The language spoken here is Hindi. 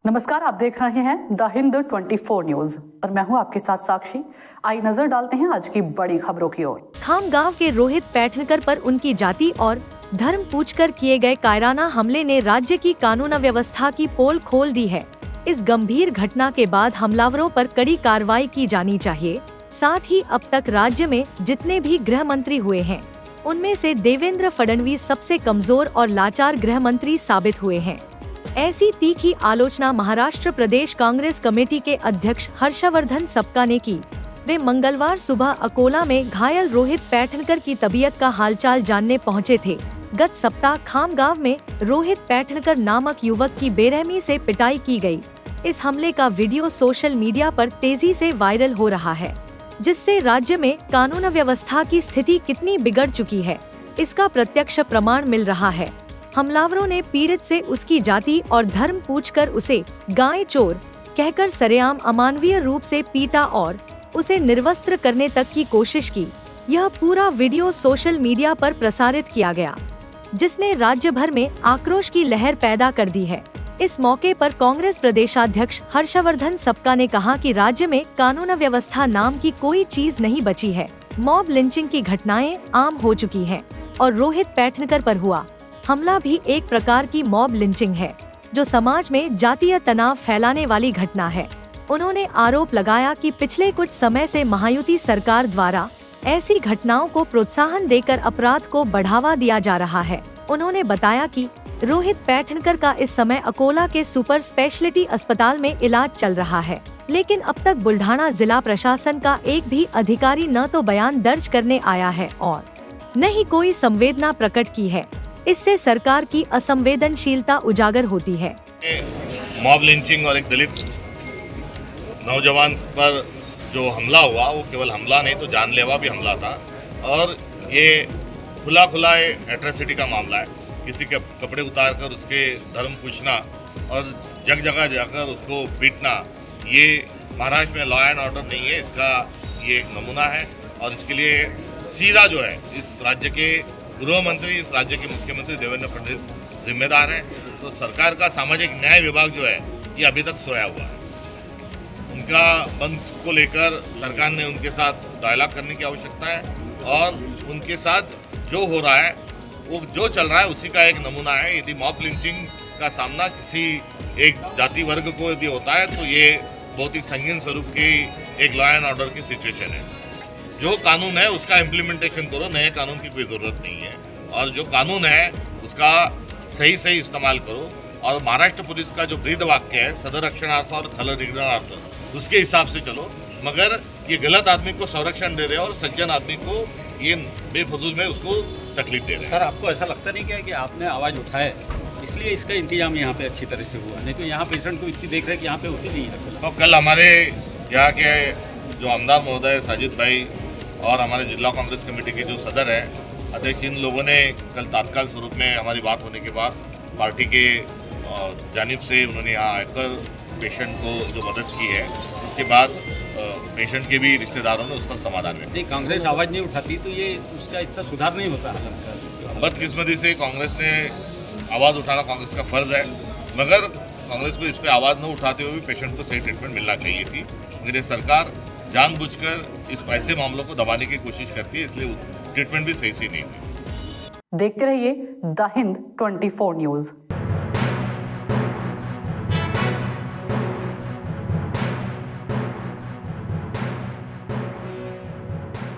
नमस्कार, आप देख रहे हैं द हिंद 24 न्यूज और मैं हूं आपके साथ साक्षी। आई नजर डालते हैं आज की बड़ी खबरों की ओर। खामगांव के रोहित पैठणकर पर उनकी जाति और धर्म पूछकर किए गए कायराना हमले ने राज्य की कानून व्यवस्था की पोल खोल दी है। इस गंभीर घटना के बाद हमलावरों पर कड़ी कार्रवाई की जानी चाहिए। साथ ही अब तक राज्य में जितने भी गृह मंत्री हुए हैं, उनमें से देवेंद्र फडणवीस सबसे कमजोर और लाचार गृह मंत्री साबित हुए हैं। ऐसी तीखी आलोचना महाराष्ट्र प्रदेश कांग्रेस कमेटी के अध्यक्ष हर्षवर्धन सपका ने की। वे मंगलवार सुबह अकोला में घायल रोहित पैठणकर की तबीयत का हालचाल जानने पहुंचे थे। गत सप्ताह खामगांव में रोहित पैठणकर नामक युवक की बेरहमी से पिटाई की गई। इस हमले का वीडियो सोशल मीडिया पर तेजी से वायरल हो रहा है, जिससे राज्य में कानून व्यवस्था की स्थिति कितनी बिगड़ चुकी है, इसका प्रत्यक्ष प्रमाण मिल रहा है। हमलावरों ने पीड़ित से उसकी जाति और धर्म पूछकर उसे गाय चोर कहकर सरेआम अमानवीय रूप से पीटा और उसे निर्वस्त्र करने तक की कोशिश की। यह पूरा वीडियो सोशल मीडिया पर प्रसारित किया गया, जिसने राज्य भर में आक्रोश की लहर पैदा कर दी है। इस मौके पर कांग्रेस प्रदेशाध्यक्ष हर्षवर्धन सपका ने कहा कि राज्य में कानून व्यवस्था नाम की कोई चीज नहीं बची है। मॉब लिंचिंग की घटनाएं आम हो चुकी हैं और रोहित पैठणकर पर हुआ हमला भी एक प्रकार की मॉब लिंचिंग है, जो समाज में जातीय तनाव फैलाने वाली घटना है। उन्होंने आरोप लगाया कि पिछले कुछ समय से महायुति सरकार द्वारा ऐसी घटनाओं को प्रोत्साहन देकर अपराध को बढ़ावा दिया जा रहा है। उन्होंने बताया कि रोहित पैठणकर का इस समय अकोला के सुपर स्पेशलिटी अस्पताल में इलाज चल रहा है, लेकिन अब तक बुल्ढाना जिला प्रशासन का एक भी अधिकारी न तो बयान दर्ज करने आया है और न ही कोई संवेदना प्रकट की है। इससे सरकार की असंवेदनशीलता उजागर होती है। मॉब लिंचिंग और एक दलित नौजवान पर जो हमला हुआ, वो केवल हमला नहीं तो जानलेवा भी हमला था और ये खुला एट्रोसिटी का मामला है। किसी के कपड़े उतारकर उसके धर्म पूछना और जगह जाकर उसको पीटना, ये महाराष्ट्र में लॉ एंड ऑर्डर नहीं है, इसका ये एक नमूना है। और इसके लिए सीधा जो है इस राज्य के गृह मंत्री, इस राज्य के मुख्यमंत्री देवेंद्र फडणवीस जिम्मेदार हैं। तो सरकार का सामाजिक न्याय विभाग जो है ये अभी तक सोया हुआ है। उनका बंद को लेकर सरकार ने उनके साथ डायलॉग करने की आवश्यकता है और उनके साथ जो हो रहा है, वो जो चल रहा है उसी का एक नमूना है। यदि मॉब लिंचिंग का सामना किसी एक जाति वर्ग को यदि होता है तो ये बहुत ही संगीन स्वरूप की एक लॉ एंड ऑर्डर की सिचुएशन है। जो कानून है उसका इम्प्लीमेंटेशन करो, नए कानून की कोई ज़रूरत नहीं है। और जो कानून है उसका सही इस्तेमाल करो। और महाराष्ट्र पुलिस का जो ब्रीद वाक्य है, सदर रक्षणार्थ और खल निग्रहणार्थ, उसके हिसाब से चलो। मगर ये गलत आदमी को संरक्षण दे रहे हो और सज्जन आदमी को ये बेफजूल में उसको तकलीफ दे रहे हैं। सर, आपको ऐसा लगता नहीं क्या कि आपने आवाज़ उठाए इसलिए इसका इंतजाम यहाँ पे अच्छी तरह से हुआ? नहीं तो यहाँ पेशेंट को इतनी देख रहे कि यहाँ पे होती नहीं है। तो कल हमारे यहाँ के जो आमदार महोदय साजिद भाई और हमारे जिला कांग्रेस कमेटी के जो सदर हैं अध्यक्ष, इन लोगों ने कल तात्काल स्वरूप में हमारी बात होने के बाद पार्टी के जानिब से उन्होंने यहाँ आकर पेशेंट को जो मदद की है, उसके बाद पेशेंट के भी रिश्तेदारों ने उसका समाधान किया। नहीं, कांग्रेस आवाज़ नहीं उठाती तो ये उसका इतना सुधार नहीं होता। बदकिस्मती से कांग्रेस ने आवाज़ उठाना कांग्रेस का फर्ज है, मगर कांग्रेस को इस पर आवाज़ न उठाते हुए भी पेशेंट को सही ट्रीटमेंट मिलना चाहिए थी। मगर ये सरकार जानबूझकर इस ऐसे मामलों को दबाने की कोशिश करती है, इसलिए ट्रीटमेंट भी सही से नहीं हुई। देखते रहिए द हिंद 24 न्यूज।